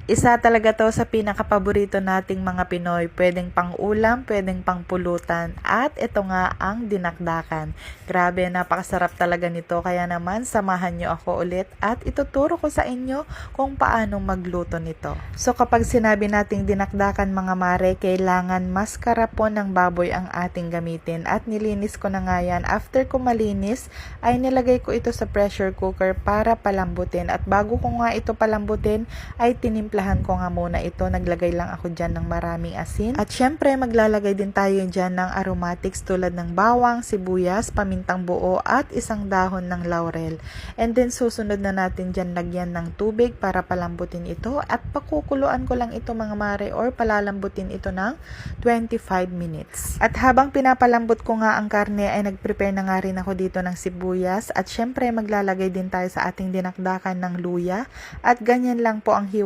Isa talaga to sa pinakapaborito nating mga Pinoy. Pwedeng pang ulam, pwedeng pang pulutan. At ito nga ang dinakdakan. Grabe, napakasarap talaga nito. Kaya naman, samahan nyo ako ulit at ituturo ko sa inyo kung paano magluto nito. So kapag sinabi nating dinakdakan mga mare, kailangan maskara po ng baboy ang ating gamitin. At nilinis ko na nga yan. After ko malinis, ay nilagay ko ito sa pressure cooker para palambutin. At bago ko nga ito palambutin, ay tinimplahan ko nga muna ito. Naglagay lang ako dyan ng maraming asin. At syempre, maglalagay din tayo dyan ng aromatics tulad ng bawang, sibuyas, pamintang buo, at isang dahon ng laurel. And then, susunod na natin dyan lagyan ng tubig para palambutin ito. At pakukuluan ko lang ito mga mare or palalambutin ito ng 25 minutes. At habang pinapalambot ko nga ang karne, ay nagprepare na nga rin ako dito ng sibuyas. At syempre, maglalagay din tayo sa ating dinakdakan ng luya. At ganyan lang po ang hiwa